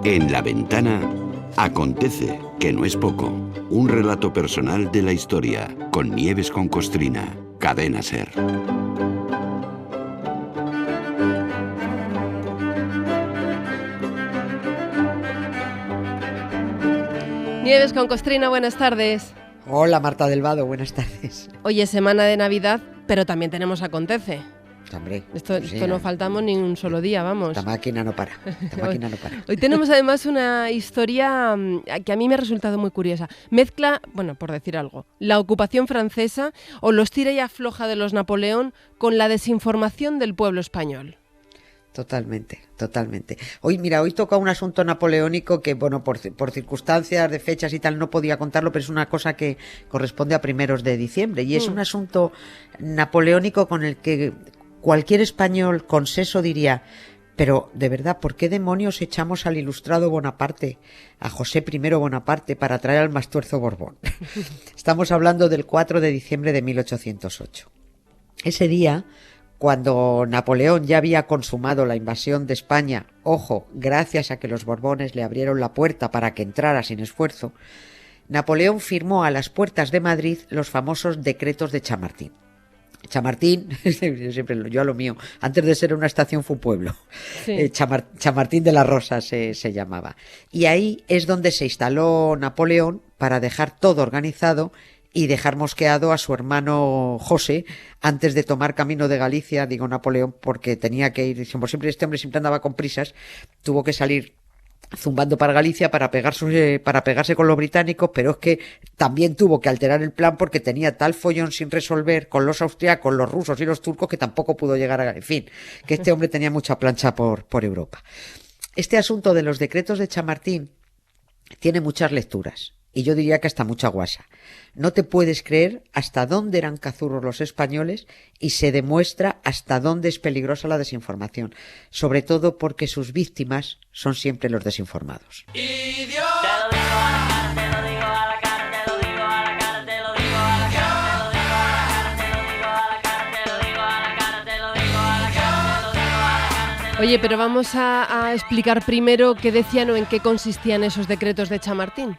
En La Ventana acontece, que no es poco, un relato personal de la historia, con Nieves con Costrina, Cadena SER. Nieves con Costrina, buenas tardes. Hola, Marta del Vado, buenas tardes. Hoy es semana de Navidad, pero también tenemos Acontece. Hombre, Esto no faltamos ni un solo día, vamos. Esta máquina no para. Hoy tenemos además una historia que a mí me ha resultado muy curiosa. Mezcla, bueno, por decir algo, la ocupación francesa o los tira y afloja de los Napoleón con la desinformación del pueblo español. Totalmente. Hoy toca un asunto napoleónico que, bueno, por circunstancias de fechas y tal no podía contarlo, pero es una cosa que corresponde a primeros de diciembre y es un asunto napoleónico con el que cualquier español con seso diría: pero, de verdad, ¿por qué demonios echamos al ilustrado Bonaparte, a José I Bonaparte, para traer al Mastuerzo Borbón? Estamos hablando del 4 de diciembre de 1808. Ese día, cuando Napoleón ya había consumado la invasión de España, ojo, gracias a que los Borbones le abrieron la puerta para que entrara sin esfuerzo, Napoleón firmó a las puertas de Madrid los famosos decretos de Chamartín. Chamartín, yo a lo mío, antes de ser una estación fue un pueblo. Sí. Chamartín de la Rosa se llamaba. Y ahí es donde se instaló Napoleón para dejar todo organizado y dejar mosqueado a su hermano José antes de tomar camino de Galicia, digo Napoleón, porque tenía que ir, como siempre este hombre siempre andaba con prisas, tuvo que salir zumbando para Galicia para pegarse con los británicos, pero es que también tuvo que alterar el plan porque tenía tal follón sin resolver con los austriacos, los rusos y los turcos que tampoco pudo llegar a... En fin, que este hombre tenía mucha plancha por Europa. Este asunto de los decretos de Chamartín tiene muchas lecturas. Y yo diría que hasta mucha guasa. No te puedes creer hasta dónde eran cazurros los españoles y se demuestra hasta dónde es peligrosa la desinformación. Sobre todo porque sus víctimas son siempre los desinformados. Oye, pero vamos a explicar primero qué decían o en qué consistían esos decretos de Chamartín.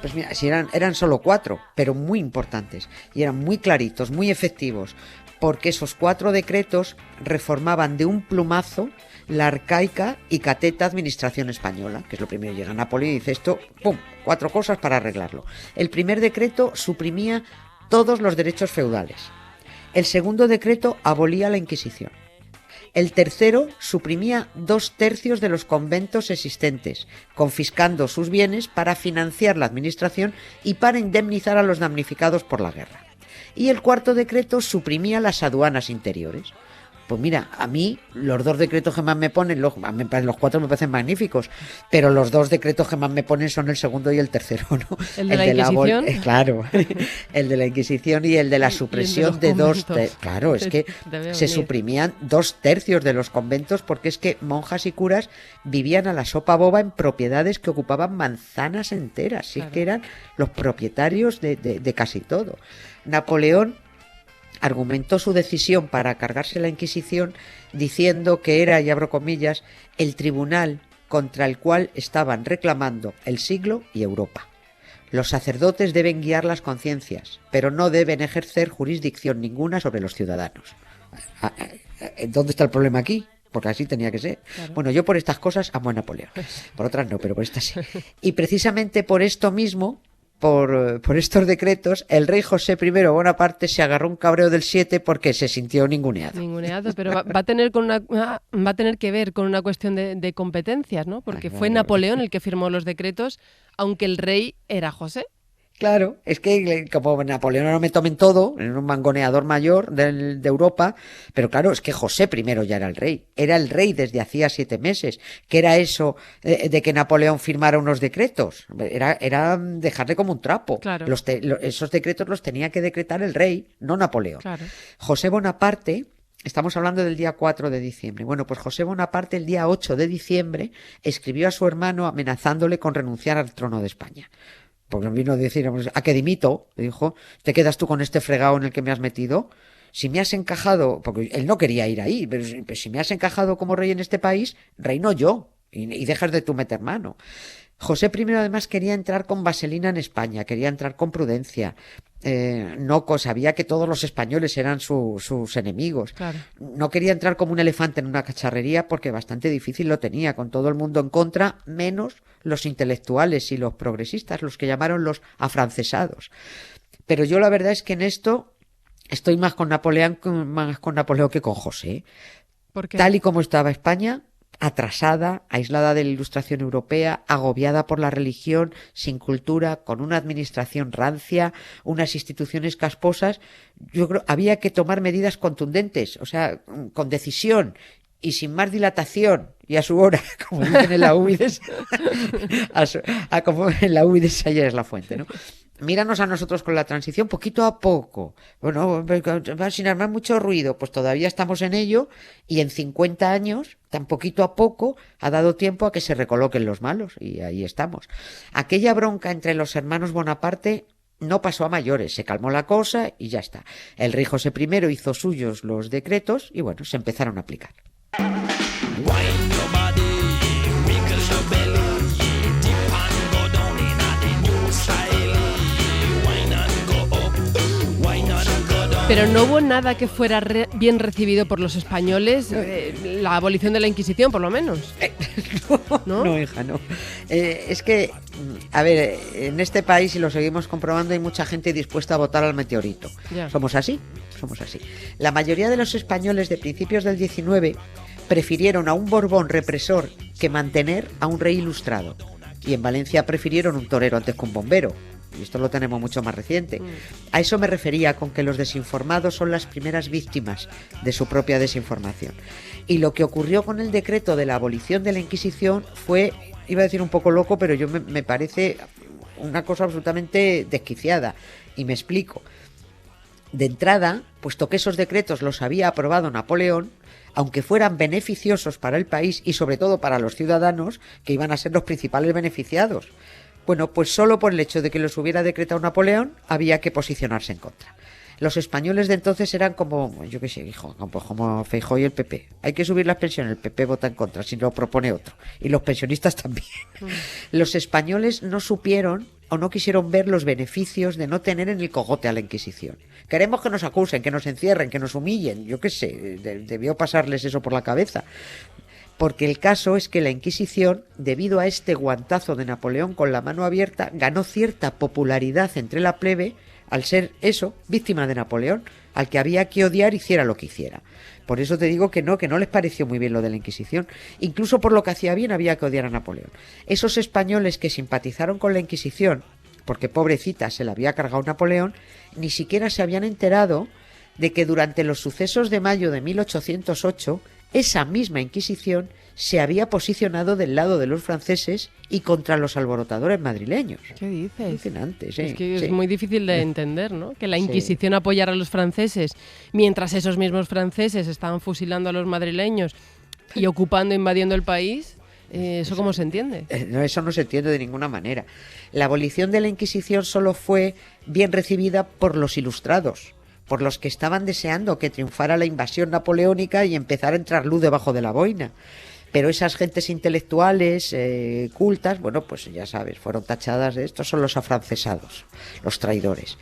Pues mira, si eran solo 4, pero muy importantes, y eran muy claritos, muy efectivos, porque esos 4 decretos reformaban de un plumazo la arcaica y cateta administración española, que es lo primero. Llega Napoleón y dice esto, ¡pum!, 4 cosas para arreglarlo. El primer decreto suprimía todos los derechos feudales. El segundo decreto abolía la Inquisición. El tercero suprimía 2/3 de los conventos existentes, confiscando sus bienes para financiar la administración y para indemnizar a los damnificados por la guerra. Y el cuarto decreto suprimía las aduanas interiores. Pues mira, a mí los 2 decretos que más me ponen, los 4 me parecen magníficos, pero los 2 decretos que más me ponen son el segundo y el tercero, ¿no? ¿El de la Inquisición? Claro, el de la Inquisición y el de la supresión de 2... Claro, es que se suprimían 2/3 de los conventos porque es que monjas y curas vivían a la sopa boba en propiedades que ocupaban manzanas enteras, claro. Sí que eran los propietarios de casi todo. Napoleón argumentó su decisión para cargarse la Inquisición diciendo que era, y abro comillas, el tribunal contra el cual estaban reclamando el siglo y Europa. Los sacerdotes deben guiar las conciencias, pero no deben ejercer jurisdicción ninguna sobre los ciudadanos. ¿Dónde está el problema aquí? Porque así tenía que ser. Claro. Bueno, yo por estas cosas amo a Napoleón. Por otras no, pero por estas sí. Y precisamente por esto mismo, por estos decretos, el rey José I Bonaparte se agarró un cabreo del 7 porque se sintió ninguneado. Pero va a tener que ver con una cuestión de competencias, ¿no? Porque fue Napoleón el que firmó los decretos, aunque el rey era José. Claro, es que como Napoleón no me tomen todo, era un mangoneador mayor de Europa, pero claro, es que José I ya era el rey desde hacía 7 meses, que era eso de que Napoleón firmara unos decretos, era dejarle como un trapo. Claro. Esos decretos los tenía que decretar el rey, no Napoleón. Claro. José Bonaparte, estamos hablando del día 4 de diciembre, bueno, pues José Bonaparte el día 8 de diciembre escribió a su hermano amenazándole con renunciar al trono de España. Porque vino a decir, ¿a qué dimito? Le dijo, ¿te quedas tú con este fregado en el que me has metido? si me has encajado, porque él no quería ir ahí, pero si me has encajado como rey en este país, reino yo, y dejas de tú meter mano. José I además quería entrar con vaselina en España, quería entrar con prudencia. Sabía que todos los españoles eran sus enemigos. Claro. No quería entrar como un elefante en una cacharrería porque bastante difícil lo tenía, con todo el mundo en contra, menos los intelectuales y los progresistas, los que llamaron los afrancesados. Pero yo la verdad es que en esto estoy más con Napoleón que con José. ¿Por qué? Tal y como estaba España, atrasada, aislada de la Ilustración europea, agobiada por la religión, sin cultura, con una administración rancia, unas instituciones casposas, yo creo había que tomar medidas contundentes, o sea, con decisión y sin más dilatación y a su hora, como dicen en la UBIDES, como en la UBIDES ayer es la fuente, ¿no? Míranos a nosotros con la transición poquito a poco. Bueno, sin armar mucho ruido, pues todavía estamos en ello y en 50 años, tan poquito a poco, ha dado tiempo a que se recoloquen los malos y ahí estamos. Aquella bronca entre los hermanos Bonaparte no pasó a mayores, se calmó la cosa y ya está. El rey José I hizo suyos los decretos y bueno, se empezaron a aplicar. Pero no hubo nada que fuera bien recibido por los españoles, la abolición de la Inquisición, por lo menos. No, hija, no. Es que, a ver, en este país, y lo seguimos comprobando, hay mucha gente dispuesta a votar al meteorito. Ya. Somos así. La mayoría de los españoles de principios del 19 prefirieron a un Borbón represor que mantener a un rey ilustrado. Y en Valencia prefirieron un torero antes que un bombero. Y esto lo tenemos mucho más reciente. A eso me refería con que los desinformados son las primeras víctimas de su propia desinformación. Y lo que ocurrió con el decreto de la abolición de la Inquisición fue, iba a decir un poco loco, pero me parece una cosa absolutamente desquiciada. Y me explico. De entrada, puesto que esos decretos los había aprobado Napoleón, aunque fueran beneficiosos para el país y sobre todo para los ciudadanos, que iban a ser los principales beneficiados. Bueno, pues solo por el hecho de que los hubiera decretado Napoleón había que posicionarse en contra. Los españoles de entonces eran como, yo qué sé, como Feijóo y el PP. Hay que subir las pensiones, el PP vota en contra, si lo propone otro. Y los pensionistas también. Los españoles no supieron o no quisieron ver los beneficios de no tener en el cogote a la Inquisición. Queremos que nos acusen, que nos encierren, que nos humillen. Yo qué sé, debió pasarles eso por la cabeza. Porque el caso es que la Inquisición, debido a este guantazo de Napoleón con la mano abierta, ganó cierta popularidad entre la plebe al ser eso, víctima de Napoleón, al que había que odiar hiciera lo que hiciera. Por eso te digo que no les pareció muy bien lo de la Inquisición. Incluso por lo que hacía bien había que odiar a Napoleón. Esos españoles que simpatizaron con la Inquisición, porque pobrecita se la había cargado Napoleón, ni siquiera se habían enterado de que durante los sucesos de mayo de 1808 esa misma Inquisición se había posicionado del lado de los franceses y contra los alborotadores madrileños. ¿Qué dices? Alucinante, sí. Es que sí. es muy difícil de entender, ¿no? Que la Inquisición apoyara a los franceses mientras esos mismos franceses estaban fusilando a los madrileños y ocupando, invadiendo el país. ¿Eso cómo se entiende? No, eso no se entiende de ninguna manera. La abolición de la Inquisición solo fue bien recibida por los ilustrados, por los que estaban deseando que triunfara la invasión napoleónica y empezara a entrar luz debajo de la boina. Pero esas gentes intelectuales, cultas, bueno, pues ya sabes, fueron tachadas de estos son los afrancesados, los traidores.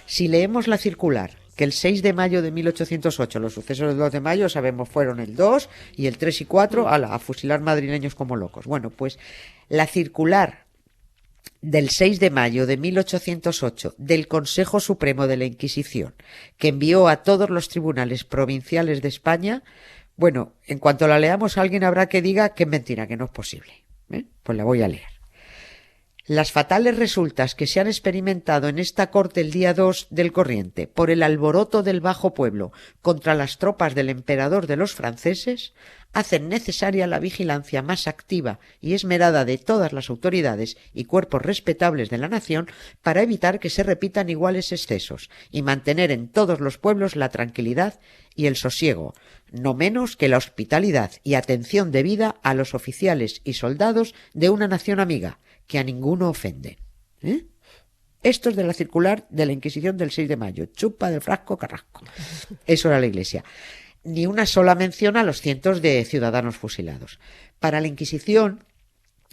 Si leemos la circular, que el 6 de mayo de 1808, los sucesos del 2 de mayo, sabemos, fueron el 2 y el 3 y 4, a fusilar madrileños como locos. Bueno, pues la circular del 6 de mayo de 1808 del Consejo Supremo de la Inquisición, que envió a todos los tribunales provinciales de España, bueno, en cuanto la leamos alguien habrá que diga que es mentira, que no es posible. Pues la voy a leer. Las fatales resultas que se han experimentado en esta corte el día 2 del corriente por el alboroto del bajo pueblo contra las tropas del emperador de los franceses hacen necesaria la vigilancia más activa y esmerada de todas las autoridades y cuerpos respetables de la nación para evitar que se repitan iguales excesos y mantener en todos los pueblos la tranquilidad y el sosiego, no menos que la hospitalidad y atención debida a los oficiales y soldados de una nación amiga, que a ninguno ofende. Esto es de la circular de la Inquisición del 6 de mayo. Chupa del frasco Carrasco. Eso era la Iglesia. Ni una sola mención a los cientos de ciudadanos fusilados. Para la Inquisición,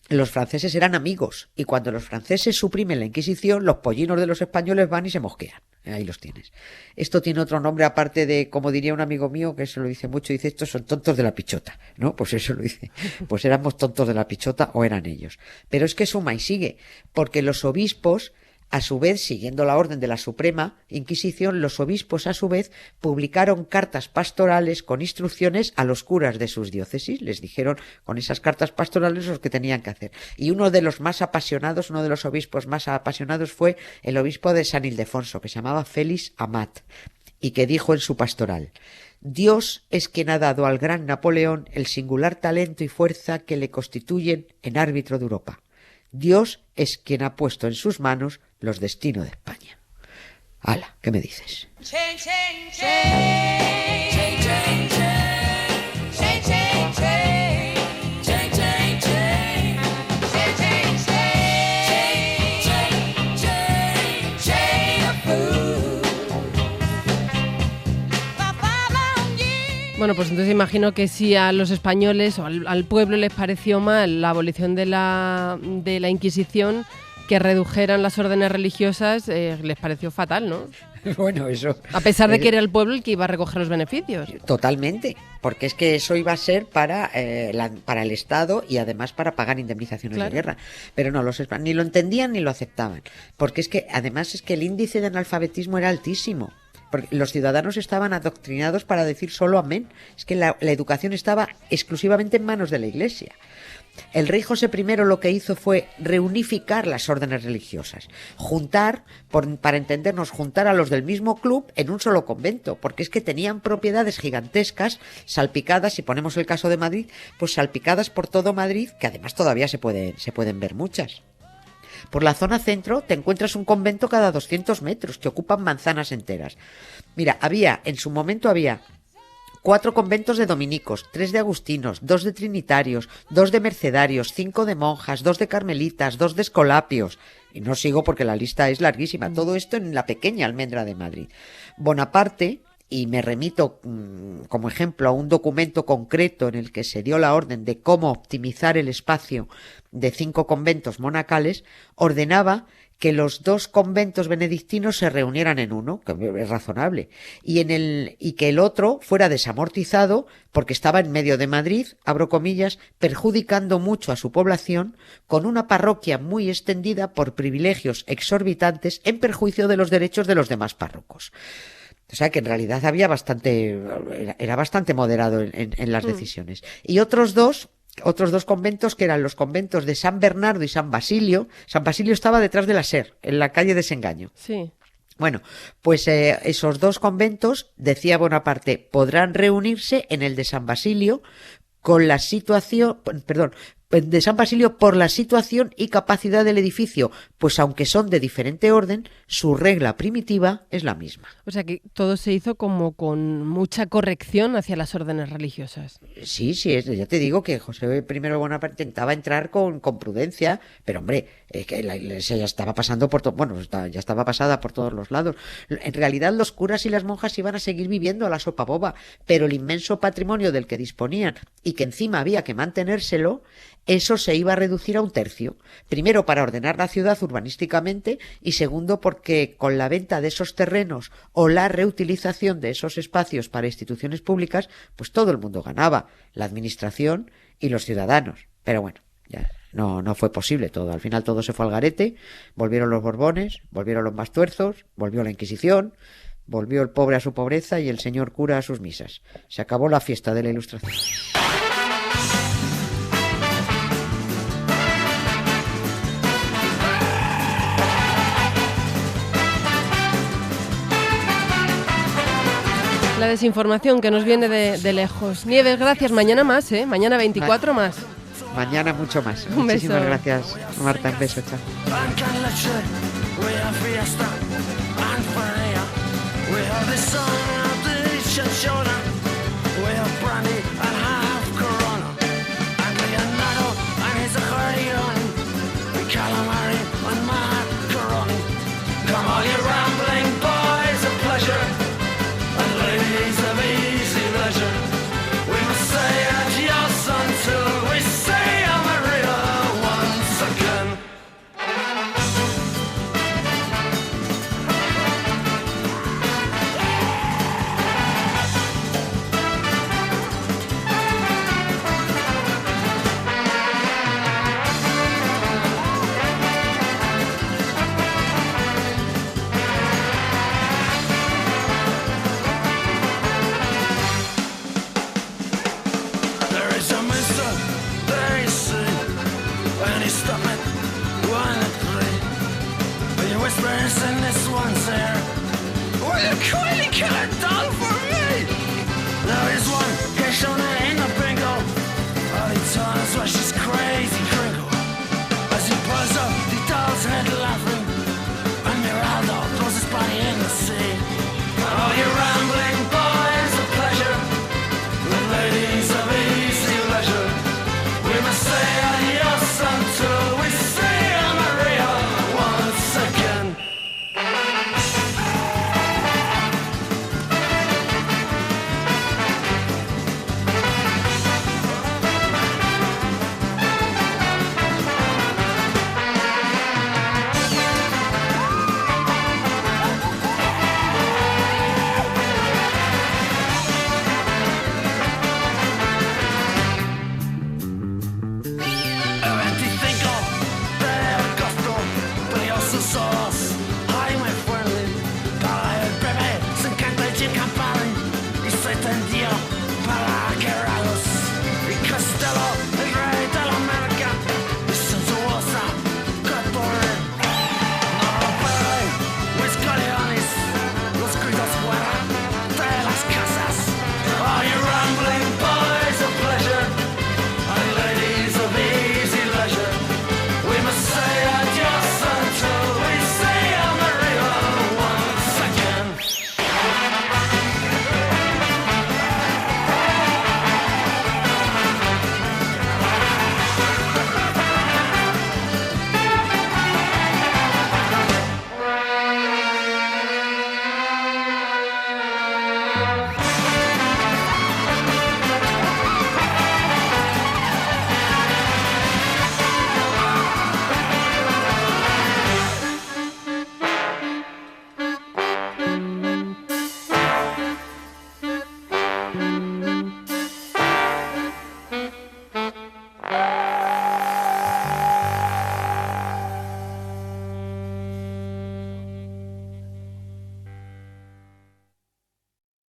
los franceses eran amigos, y cuando los franceses suprimen la Inquisición, los pollinos de los españoles van y se mosquean. Ahí los tienes. Esto tiene otro nombre aparte de, como diría un amigo mío, que eso lo dice mucho, dice, estos son tontos de la pichota, ¿no? Pues eso lo dice. Pues éramos tontos de la pichota o eran ellos. Pero es que suma y sigue, porque los obispos, a su vez, siguiendo la orden de la Suprema Inquisición, los obispos a su vez publicaron cartas pastorales con instrucciones a los curas de sus diócesis. Les dijeron con esas cartas pastorales lo que tenían que hacer. Y uno de los más apasionados, uno de los obispos más apasionados fue el obispo de San Ildefonso, que se llamaba Félix Amat, y que dijo en su pastoral: Dios es quien ha dado al gran Napoleón el singular talento y fuerza que le constituyen en árbitro de Europa. Dios es quien ha puesto en sus manos los destinos de España. ¡Hala! ¿Qué me dices? Bueno, pues entonces imagino que si a los españoles o al pueblo les pareció mal la abolición de la Inquisición, que redujeran las órdenes religiosas, les pareció fatal, ¿no? Bueno, eso... A pesar de que era el pueblo el que iba a recoger los beneficios. Totalmente, porque es que eso iba a ser para el Estado y además para pagar indemnizaciones de guerra. Pero no, los españoles ni lo entendían ni lo aceptaban, porque es que además es que el índice de analfabetismo era altísimo. Porque los ciudadanos estaban adoctrinados para decir solo amén. Es que la educación estaba exclusivamente en manos de la Iglesia. El rey José I lo que hizo fue reunificar las órdenes religiosas, para entendernos, juntar a los del mismo club en un solo convento, porque es que tenían propiedades gigantescas, salpicadas, si ponemos el caso de Madrid, pues salpicadas por todo Madrid, que además todavía se pueden ver muchas. Por la zona centro te encuentras un convento cada 200 metros, que ocupan manzanas enteras. Mira, en su momento había 4 conventos de dominicos, 3 de agustinos, 2 de trinitarios, 2 de mercedarios, 5 de monjas, 2 de carmelitas, 2 de escolapios. Y no sigo porque la lista es larguísima. Todo esto en la pequeña Almendra de Madrid. Bonaparte, y me remito como ejemplo a un documento concreto en el que se dio la orden de cómo optimizar el espacio de 5 conventos monacales, ordenaba que los 2 conventos benedictinos se reunieran en uno, que es razonable, y que el otro fuera desamortizado porque estaba en medio de Madrid, abro comillas, perjudicando mucho a su población, con una parroquia muy extendida por privilegios exorbitantes en perjuicio de los derechos de los demás párrocos. O sea que en realidad era bastante moderado en las decisiones. Y otros dos conventos, que eran los conventos de San Bernardo y San Basilio. San Basilio estaba detrás de la SER, en la calle Desengaño. Sí. Bueno, pues esos 2 conventos, decía Bonaparte, podrán reunirse en el de San Basilio de San Basilio por la situación y capacidad del edificio, pues aunque son de diferente orden, su regla primitiva es la misma. O sea que todo se hizo como con mucha corrección hacia las órdenes religiosas. Sí, ya te digo que José I Bonaparte intentaba entrar con prudencia, pero hombre, que la Iglesia ya estaba pasando ya estaba pasada por todos los lados. En realidad los curas y las monjas iban a seguir viviendo a la sopa boba, pero el inmenso patrimonio del que disponían y que encima había que mantenérselo, eso se iba a reducir a 1/3. Primero, para ordenar la ciudad urbanísticamente, y segundo, porque con la venta de esos terrenos o la reutilización de esos espacios para instituciones públicas, pues todo el mundo ganaba, la administración y los ciudadanos. Pero bueno, ya no fue posible todo. Al final todo se fue al garete, volvieron los Borbones, volvieron los Mastuerzos, volvió la Inquisición, volvió el pobre a su pobreza y el señor cura a sus misas. Se acabó la fiesta de la Ilustración. La desinformación que nos viene de lejos. Nieves, gracias. Mañana más, ¿eh? Mañana 24 más. Mañana mucho más. Un Muchísimas beso. gracias, Marta. Un beso, chao. Quilly killer done for me. There is one Geshona in the bingo. All he turns why she's crazy crinkle. As he pulls up the doll's head laughing, and Miraldo throws his body in the sea. Oh, you rambling boys of pleasure, with ladies of easy leisure, we must say adios until we see Maria once again.